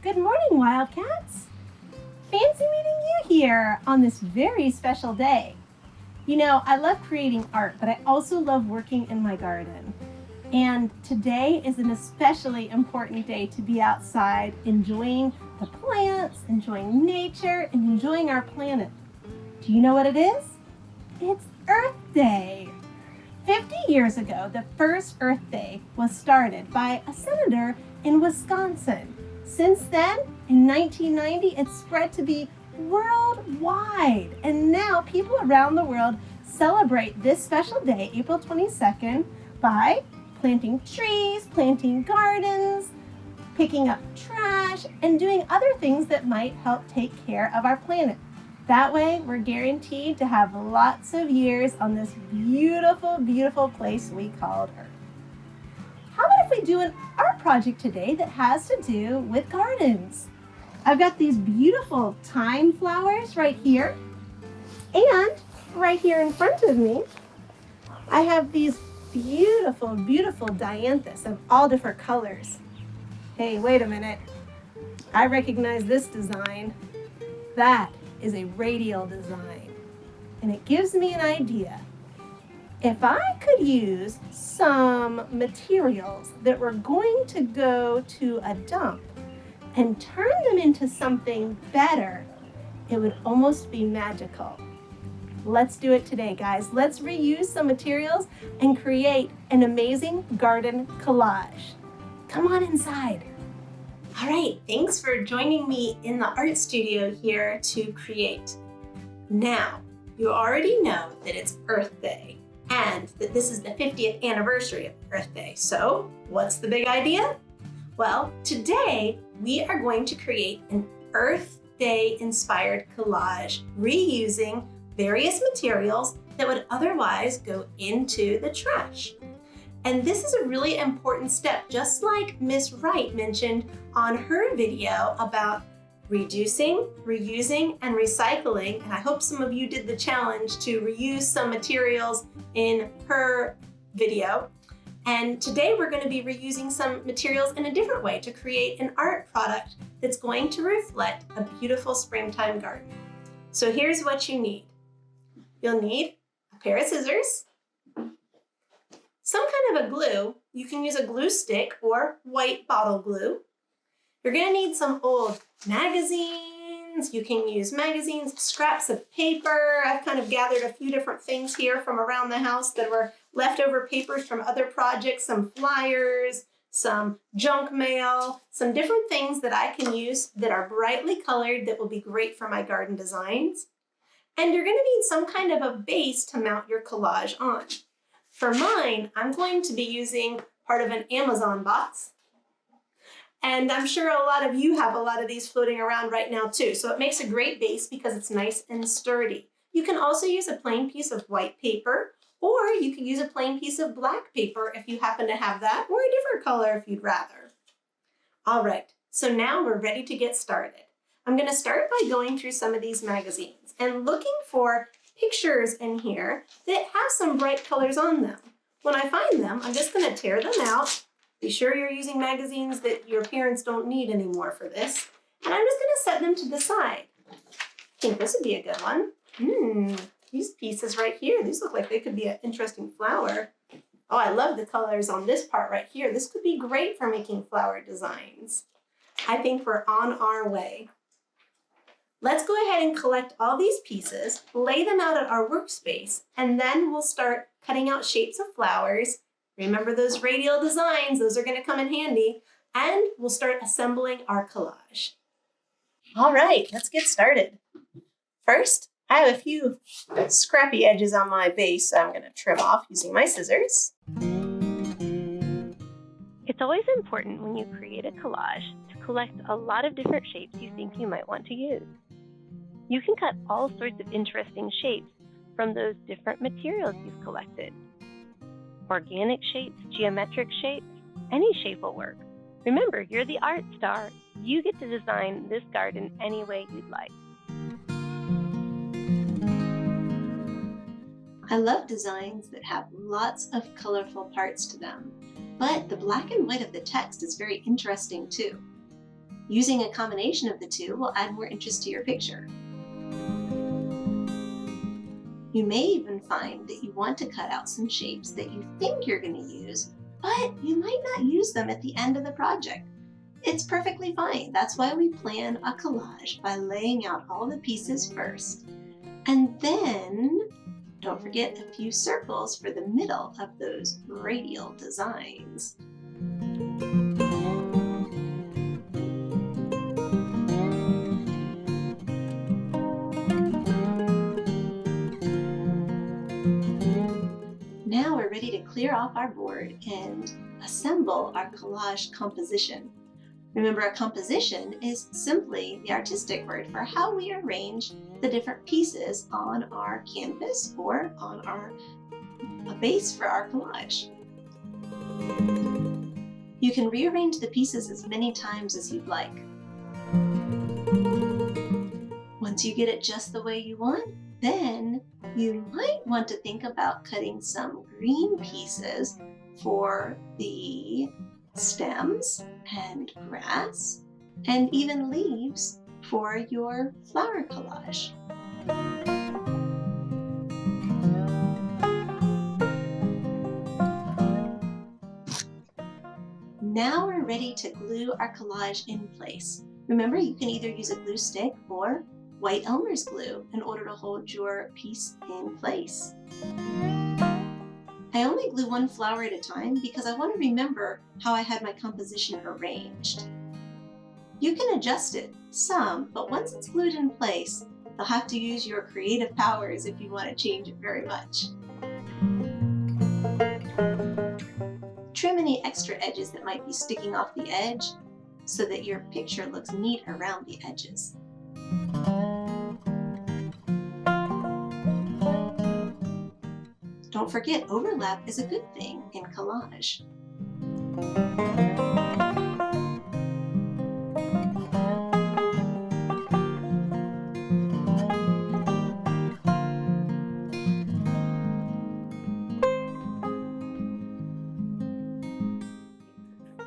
Good morning, Wildcats! Fancy meeting you here on this very special day. You know, I love creating art, but I also love working in my garden. And today is an especially important day to be outside enjoying the plants, enjoying nature, and enjoying our planet. Do you know what it is? It's Earth Day! 50 years ago, the first Earth Day was started by a senator in Wisconsin. Since then, in 1990, it spread to be worldwide. And now people around the world celebrate this special day, April 22nd, by planting trees, planting gardens, picking up trash, and doing other things that might help take care of our planet. That way, we're guaranteed to have lots of years on this beautiful, beautiful place we called Earth. How about if we do an art project today that has to do with gardens? I've got these beautiful thyme flowers right here, and right here in front of me, I have these beautiful, beautiful dianthus of all different colors. Hey, wait a minute. I recognize this design. That is a radial design, and it gives me an idea. If I could use some materials that were going to go to a dump and turn them into something better, it would almost be magical. Let's do it today, guys. Let's reuse some materials and create an amazing garden collage. Come on inside. All right, thanks for joining me in the art studio here to create. Now, you already know that it's Earth Day and that this is the 50th anniversary of Earth Day. So, what's the big idea? Well, today we are going to create an Earth Day inspired collage reusing various materials that would otherwise go into the trash. And this is a really important step, just like Miss Wright mentioned on her video about reducing, reusing, and recycling. And I hope some of you did the challenge to reuse some materials in her video. And today we're going to be reusing some materials in a different way to create an art product that's going to reflect a beautiful springtime garden. So here's what you need. You'll need a pair of scissors, some kind of a glue. You can use a glue stick or white bottle glue. You're going to need some old magazines. You can use magazines, scraps of paper. I've kind of gathered a few different things here from around the house that were leftover papers from other projects, some flyers, some junk mail, some different things that I can use that are brightly colored that will be great for my garden designs. And you're going to need some kind of a base to mount your collage on. For mine, I'm going to be using part of an Amazon box. And I'm sure a lot of you have a lot of these floating around right now too. So it makes a great base because it's nice and sturdy. You can also use a plain piece of white paper, or you can use a plain piece of black paper if you happen to have that, or a different color if you'd rather. All right, so now we're ready to get started. I'm going to start by going through some of these magazines and looking for pictures in here that have some bright colors on them. When I find them, I'm just going to tear them out. Be sure you're using magazines that your parents don't need anymore for this. And I'm just going to set them to the side. I think this would be a good one. These pieces right here, these look like they could be an interesting flower. Oh, I love the colors on this part right here. This could be great for making flower designs. I think we're on our way. Let's go ahead and collect all these pieces, lay them out at our workspace, and then we'll start cutting out shapes of flowers. Remember those radial designs, those are going to come in handy, and we'll start assembling our collage. All right, let's get started. First, I have a few scrappy edges on my base I'm going to trim off using my scissors. It's always important when you create a collage to collect a lot of different shapes you think you might want to use. You can cut all sorts of interesting shapes from those different materials you've collected. Organic shapes, geometric shapes, any shape will work. Remember, you're the art star. You get to design this garden any way you'd like. I love designs that have lots of colorful parts to them, but the black and white of the text is very interesting too. Using a combination of the two will add more interest to your picture. You may even find that you want to cut out some shapes that you think you're going to use, but you might not use them at the end of the project. It's perfectly fine. That's why we plan a collage by laying out all the pieces first. And then, don't forget a few circles for the middle of those radial designs. Now we're ready to clear off our board and assemble our collage composition. Remember, a composition is simply the artistic word for how we arrange the different pieces on our canvas or on a base for our collage. You can rearrange the pieces as many times as you'd like. Once you get it just the way you want, then you might want to think about cutting some green pieces for the stems and grass and even leaves for your flower collage. Now we're ready to glue our collage in place. Remember, you can either use a glue stick or white Elmer's glue in order to hold your piece in place. I only glue one flower at a time because I want to remember how I had my composition arranged. You can adjust it some, but once it's glued in place, you'll have to use your creative powers if you want to change it very much. Trim any extra edges that might be sticking off the edge so that your picture looks neat around the edges. Don't forget, overlap is a good thing in collage.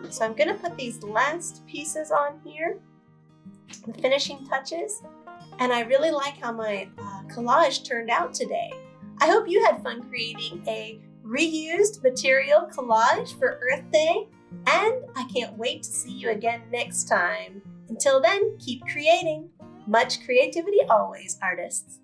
So I'm going to put these last pieces on here, the finishing touches, and I really like how my collage turned out today. I hope you had fun creating a reused material collage for Earth Day, and I can't wait to see you again next time. Until then, keep creating. Much creativity always, artists.